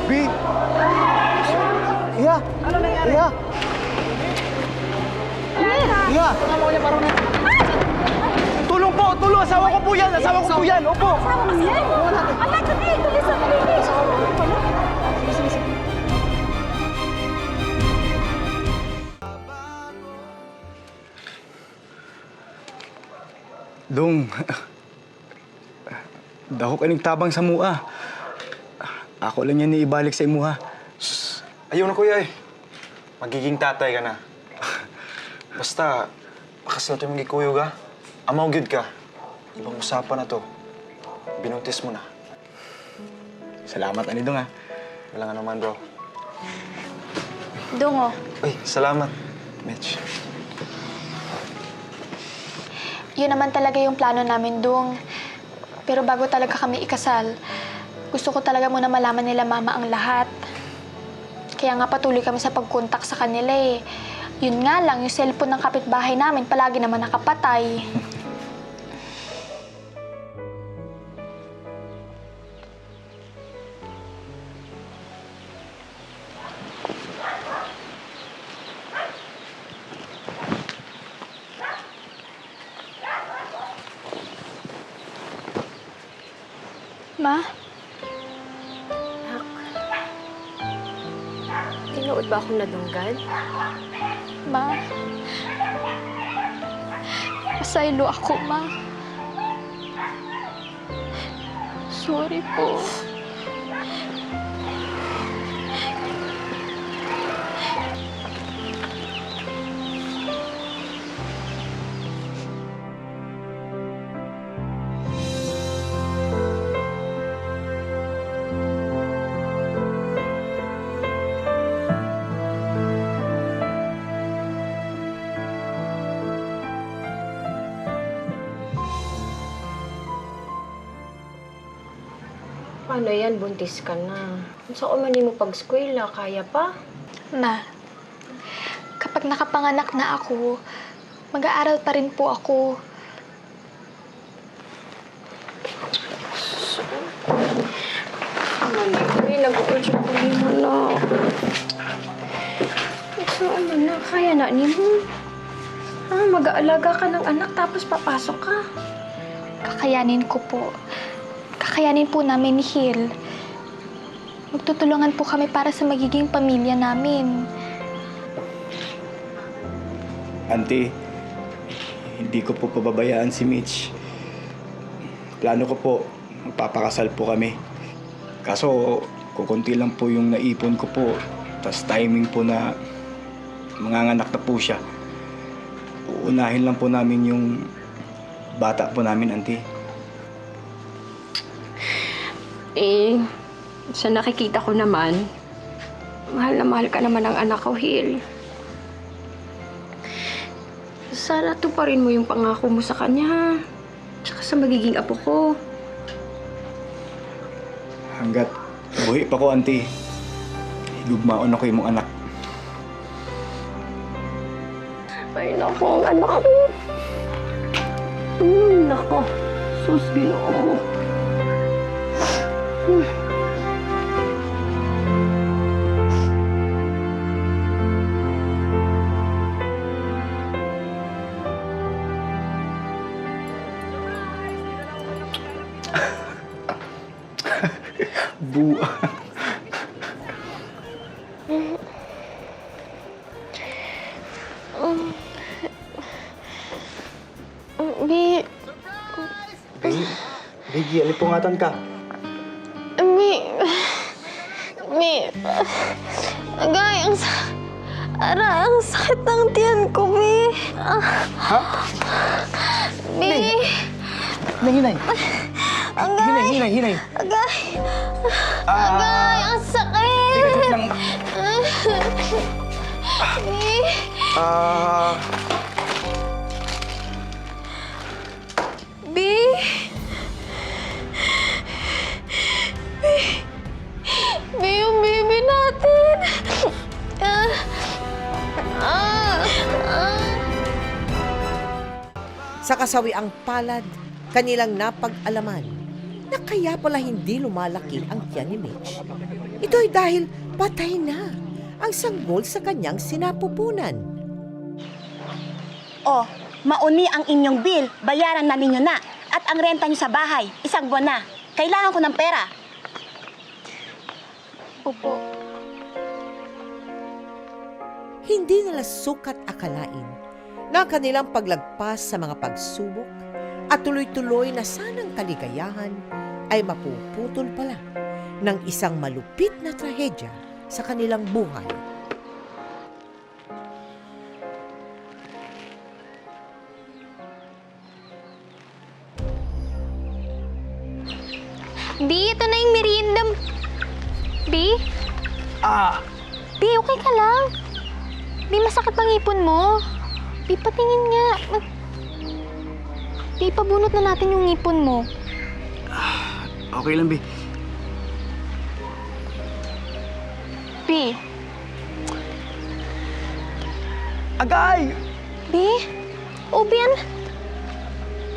Bi! Iya! Iya! Iya! Tulong po! Tulong! Asawa ko po yan! Asawa ko po yan! Opo! Dong, dako kaning tabang sa mua. Ako lang yan iibalik sa imuha. Ayaw na, kuya eh. Magiging tatay ka na. Basta, makasal tayo magikuyo ka. Amaw good ka. Ibang usapan na to. Binuntis mo na. Salamat, ani Dong, ha. Wala nga naman, bro. Dong, oh. Uy, salamat, Mitch. Yun naman talaga yung plano namin, Dong. Pero bago talaga kami ikasal, gusto ko talaga muna malaman nila mama ang lahat. Kaya nga patuloy kami sa pag-contact sa kanila eh. Yun nga lang, yung cellphone ng kapitbahay namin palagi naman nakapatay. Ma? Tinuod ba akong nadunggad? Ma? Pasaylo ako, Ma. Sorry po. Paano yan? Buntis ka na. Sa man mo pag-skwela, kaya pa? Ma, kapag nakapanganak na ako, mag-aaral pa rin po ako. Ay, nag-uulsok ko mo na. Saan man na? Kaya na ni mo? Mag-aalaga ka ng anak tapos papasok ka. Kakayanin ko po. Kakayanin po namin ni Hill. Magtutulungan po kami para sa magiging pamilya namin. Auntie, hindi ko po pababayaan si Mitch. Plano ko po, magpapakasal po kami. Kaso, kukunti lang po yung naipon ko po. Tas timing po na manganganak na po siya. Uunahin lang po namin yung bata po namin, Auntie. Sa nakikita ko naman, mahal na mahal ka naman ng anak ko, Hill. Sana tuparin mo yung pangako mo sa kanya, ha? Tsaka sa magiging apo ko. Hanggat buhi pa ko, Auntie, higugmaon ako yung mong anak. Ay, naku, ang anak ko. Naku, sus, Ginoo mo. Buwa. Biggie, alipungatan ka. Agay, ang sakit ng tiyan ko, Bi. Ha? Bi. Hinay. Agay. Hinay. Agay. Agay, ang sakit. Teka lang. Bi. Bi. Bi, yung baby natin. Sa kasawiang palad, kanilang napag-alaman na kaya pala hindi lumalaki ang tiyan ni Mitch. Ito ay dahil patay na ang sanggol sa kanyang sinapupunan. Oh, mauni ang inyong bill. Bayaran na ninyo na. At ang renta nyo sa bahay, 1 buwan na. Kailangan ko ng pera. Opo. Hindi nila sukat akalain na kanilang paglagpas sa mga pagsubok at tuloy-tuloy na sanang kaligayahan ay mapuputol pala ng isang malupit na trahedya sa kanilang buhay. Bi, ito na yung merienda. Bi? Bi, okay ka lang? Bi, masakit bang ipon mo? Bi, patingin nga. Bi, pabunot na natin yung ipon mo. Okay lang, Bi. Bi. Agay! Bi? Oh, Bi,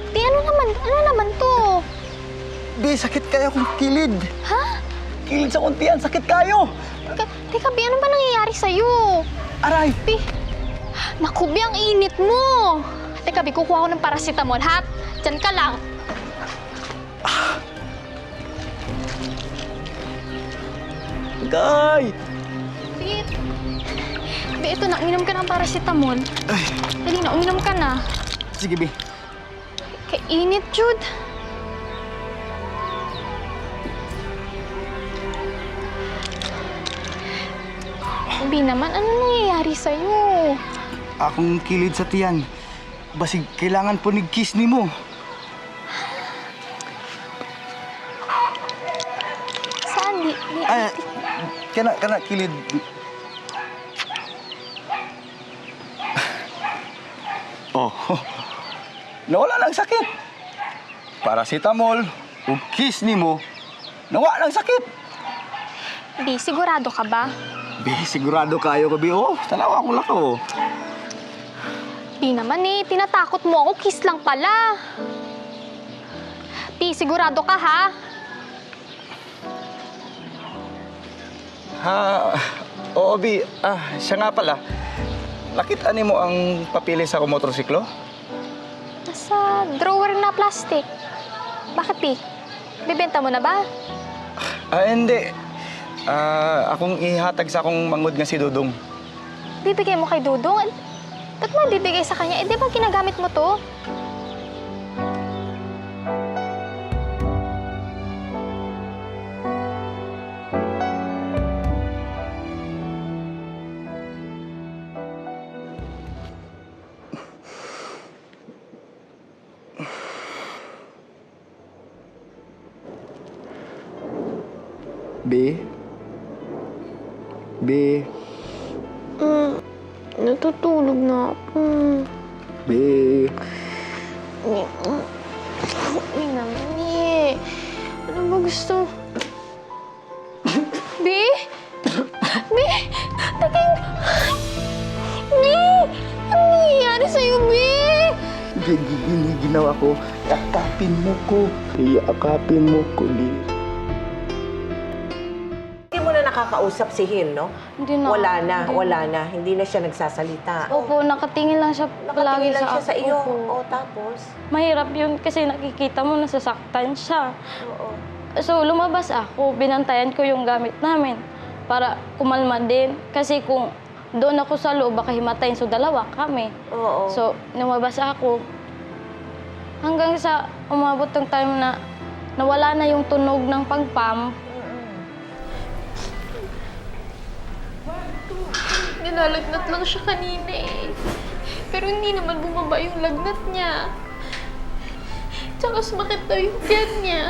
Bi, ano naman to? Bi, sakit kayo kung kilid. Ha? Kilid sa kuntian, sakit kayo! Teka, Bi, ano ba nangyayari sa'yo? Aray! Bi, naku, Bi, ang init mo. Teka, Bi, kukuha ko ng paracetamol, ha? Diyan ka lang. Kay! Sige. Be, ito na. Uminom ka ng paracetamol. Dali na, uminom ka na. Sige, Bi. Kainit, Jude. Be naman, ano nangyayari sa'yo? Akong kilid sa tiyan. Basig, kailangan po kiss ni mo. Saan? Ay, kana kilid. Oh, nawala ng sakit. Paracetamol, ug kiss ni mo, nawala ng sakit. Be, sigurado ka ba? Bi, sigurado kayo ka, Bi. Oh, tanawa ko lang to. Be naman tinatakot mo ako. Kiss lang pala. Be, sigurado ka ha? Ha, oo, Bi. Siya nga pala. Nakita ni mo ang papili sa akong motorsiklo? Nasa drawer na plastic. Bakit, Be? Bibenta mo na ba? Hindi. Akong ihatag sa akong mangod nga si Dudong. Bibigay mo kay Dudong? Ba't mo bibigay sa kanya? Di ba ginagamit mo to? Bi? Bi? Natutulog na ako. Bi? Uy naman eh. Ano ba gusto? Be? Be? Teka yung... Be! Ano nangyayari sa'yo, Be? Ginawa ko. Yakapin mo ko. Yakapin mo ko, Bi. Hindi mo na nakakausap si Hill, no? Hindi na. Wala na. Hindi na siya nagsasalita. Opo, nakatingin lang siya palagi Nakatingin lang siya sa iyo. Opo. O, tapos? Mahirap yun kasi nakikita mo nasasaktan siya. Oo. So, lumabas ako. Binantayan ko yung gamit namin para kumalma din. Kasi kung doon ako sa loob, baka himatayin. So, dalawa kami. Oo. So, lumabas ako. Hanggang sa umabot ng time na nawala na yung tunog ng pagpam. Nilalagnat lang siya kanina eh. Pero hindi naman bumaba yung lagnat niya. Tsaka sumakit daw yung tiyan niya.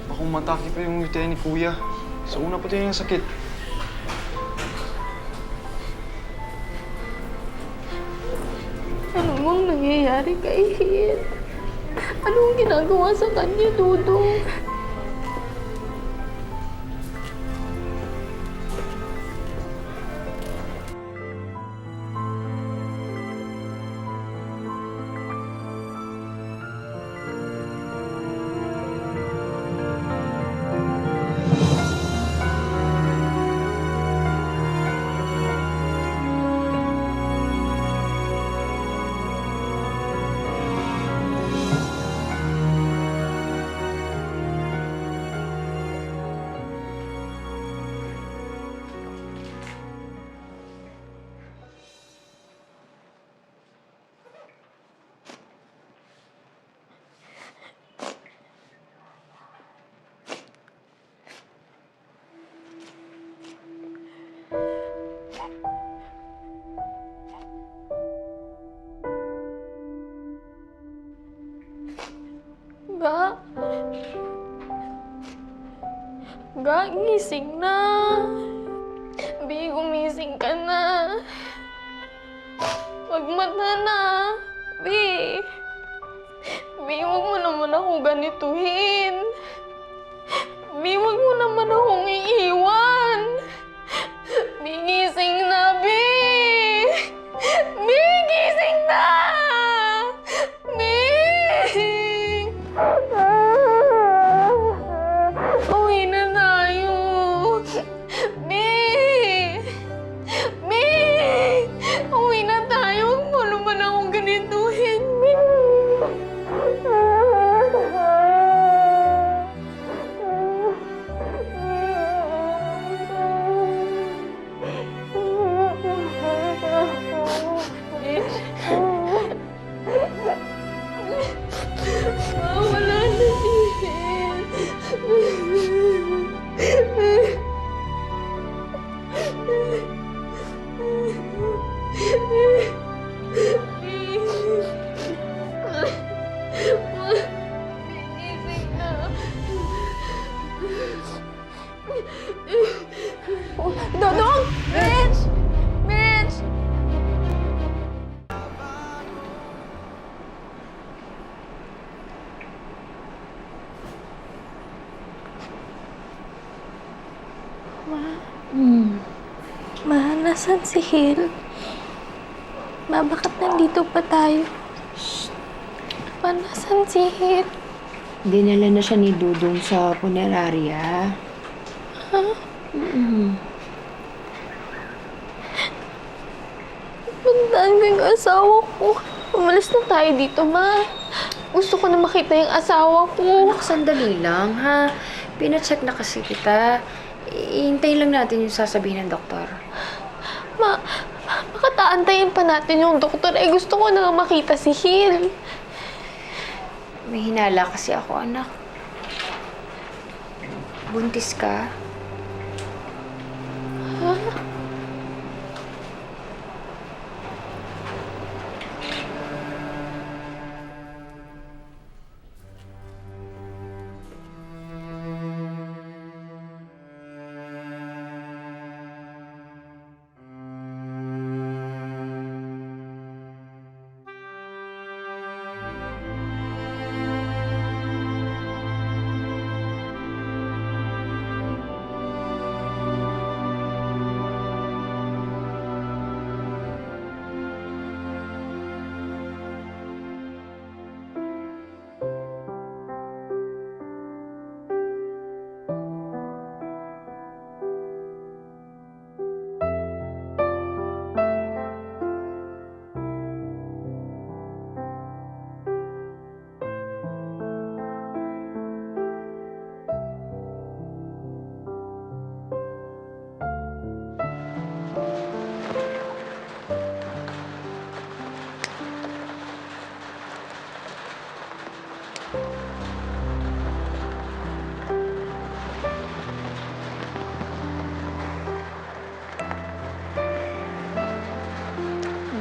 Baka matake pa yung ngiti ni Kuya. Sa una pa tayo yung sakit. Ano bang nangyayari kay Hill? Anong ginagawa sa kanya, Dudong? Ga, gising na. Bi, gumising ka na. Magmata na. Bi. Bi, huwag mo naman akong ganituhin. Bi, huwag mo naman akong iiwan. Bi, gising na, Bi. Bi, gising na. Bi. Uwi na tayo. Bi. Bi. Uwi na tayo. Huwag mo naman akong ganituhin, Bi. Ma, nasan si Hil? Ma, bakit nandito pa tayo? Ma, nasan si Hil? Dinala na siya ni Dudong sa punerarya. Bandaan ko yung asawa ko. Umalis na tayo dito, Ma. Gusto ko na makita yung asawa ko. Anak, sandali lang, ha? Pinacheck na kasi kita. Iintayin lang natin yung sasabihin ng doktor. Ma, bakit aantayin pa natin yung doktor? Eh, gusto ko na makita si Hil. May hinala kasi ako, anak. Buntis ka?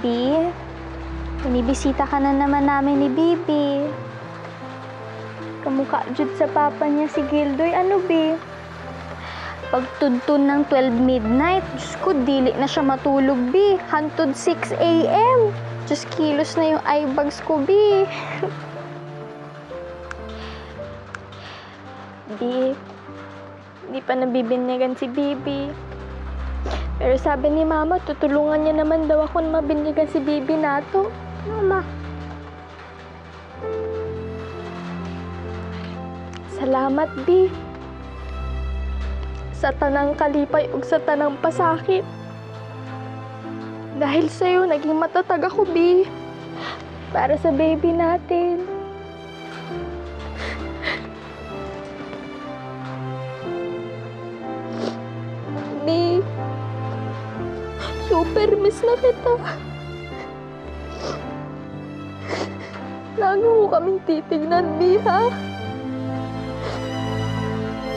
Bi, binibisita ka na naman namin ni Bibi. Kamukha jud sa papa niya si Gildoy. Ano, Bi? Pagtudtun ng 12 midnight, Diyos ko, dili na siya matulog, Bi. Hantod 6 a.m. Diyos, kilos na yung eye bags ko, Bi. Bi, hindi pa nabibinyagan si Bibi. Pero sabi ni Mama, tutulungan niya naman daw ako na mabinyagan si Bibi nato. Mama. Salamat, Bi. Sa tanang kalipay ug sa tanang pasakit. Dahil sa'yo, naging matatag ako, Bi. Para sa baby natin. Bi, super miss na kita. Lagi mo kaming titignan, Bi, ha?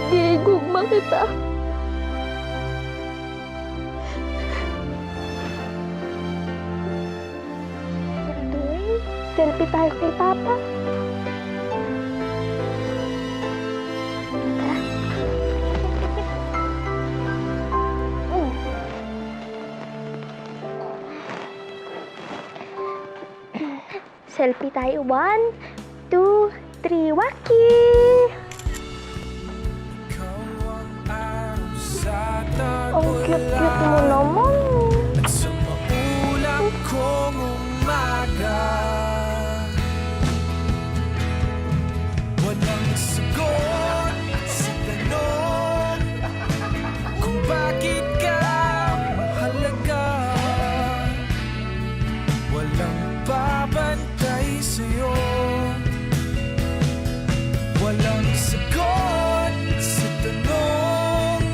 Gigugma kita. Doy, selfie tayo kay Papa. Selfie tayo. 1, 2, 3, waki! Ang cute-cute mo naman. At sa maulap kong umaga, walang sagot sa tanong kung bakit ka mahalaga. Walang babantay sa'yo, walang sagot sa tanong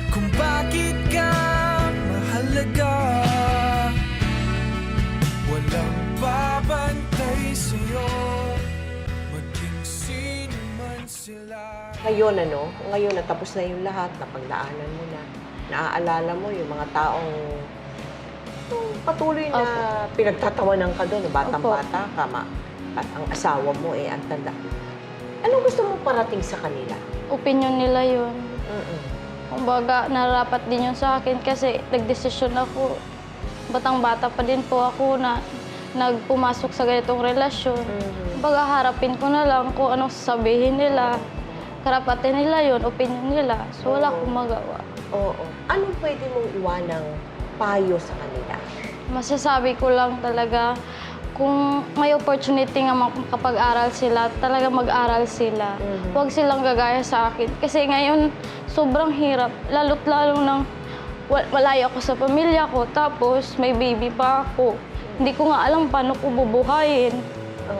kung bakit ka mahalaga. Walang babantay sa'yo, maging sino man sila. Ngayon, ngayon na tapos na yung lahat, napaglaanan mo na, naaalala mo yung mga taong patuloy na pinagtatawanan ka doon, batang-bata ka, at ang asawa mo ang tanda. Anong gusto mong parating sa kanila? Opinion nila yun. Kumbaga, narapat din yun sa akin kasi nagdesisyon ako. Batang-bata pa din po ako na nagpumasok sa ganitong relasyon. Kumbaga, harapin ko na lang kung anong sasabihin nila. Karapatan nila yun, opinion nila. So, wala akong magawa. Oo. anong pwede mong iwanang payo sa kanila? Masasabi ko lang talaga, kung may opportunity nga makapag-aral sila, talaga mag-aral sila. Huwag silang gagaya sa akin. Kasi ngayon, sobrang hirap. Lalo't lalo nang malayo ako sa pamilya ko, tapos may baby pa ako. Hindi ko nga alam paano ko bubuhayin.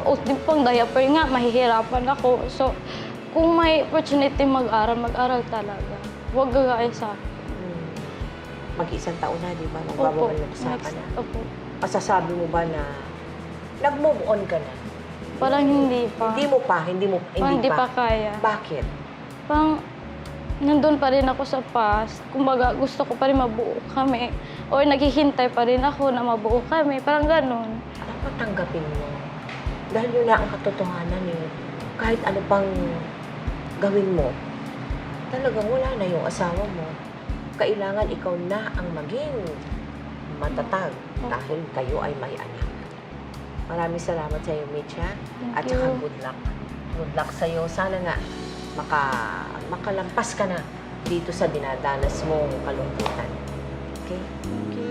O di pang diaper nga, mahihirapan ako. So, kung may opportunity mag-aral, mag-aral talaga. Huwag gagaya sa akin. Mag-isang taon na, di ba? Magbababalagsa ka na. Opo. Masasabi mo ba na nag-move on ka na? Parang hindi pa. Hindi Hindi pa kaya. Bakit? Parang nandun pa rin ako sa past. Kumbaga, gusto ko pa rin mabuo kami. Or naghihintay pa rin ako na mabuo kami. Parang ganun. Dapat tanggapin mo. Dahil yun na ang katotohanan eh. Kahit ano pang gawin mo, talagang wala na yung asawa mo. Kailangan ikaw na ang maging matatag dahil kayo ay may anak. Maraming salamat sa iyo, Mitch, ha? At saka good luck. Good luck sa iyo. Sana nga makalampas ka na dito sa dinadanas mong kalungkutan. Okay? Thank you.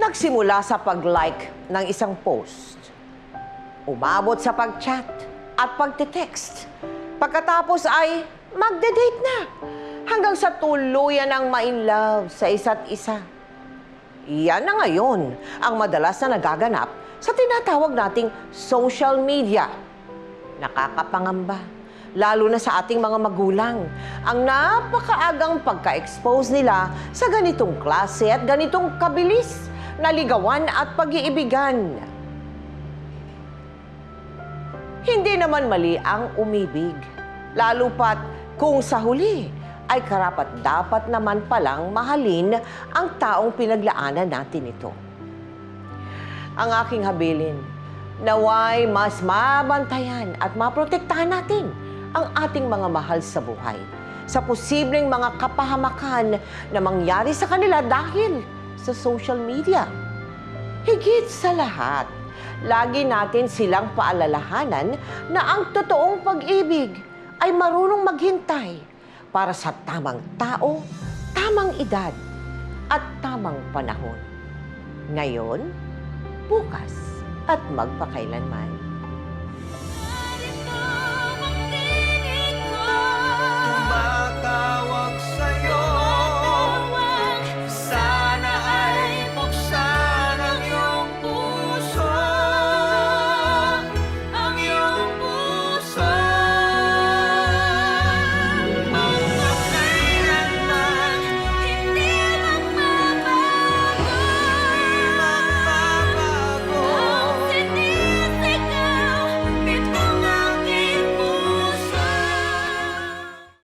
Nagsimula sa pag-like ng isang post. Umabot sa pag-chat at pagte-text. Pagkatapos ay magde-date na. Hanggang sa tuluyan ng ma-in-love sa isa't isa. Yan na ngayon ang madalas na nagaganap sa tinatawag nating social media. Nakakapangamba, lalo na sa ating mga magulang, ang napakaagang pagka-expose nila sa ganitong klase at ganitong kabilis na ligawan at pag-iibigan. Hindi naman mali ang umibig, lalo pat kung sa huli ay karapat-dapat naman palang mahalin ang taong pinaglaanan natin ito. Ang aking habilin, naway mas mabantayan at maprotektahan natin ang ating mga mahal sa buhay sa posibleng mga kapahamakan na mangyari sa kanila dahil sa social media. Higit sa lahat, lagi natin silang paalalahanan na ang totoong pag-ibig ay marunong maghintay para sa tamang tao, tamang edad, at tamang panahon. Ngayon, bukas, at magpakailanman.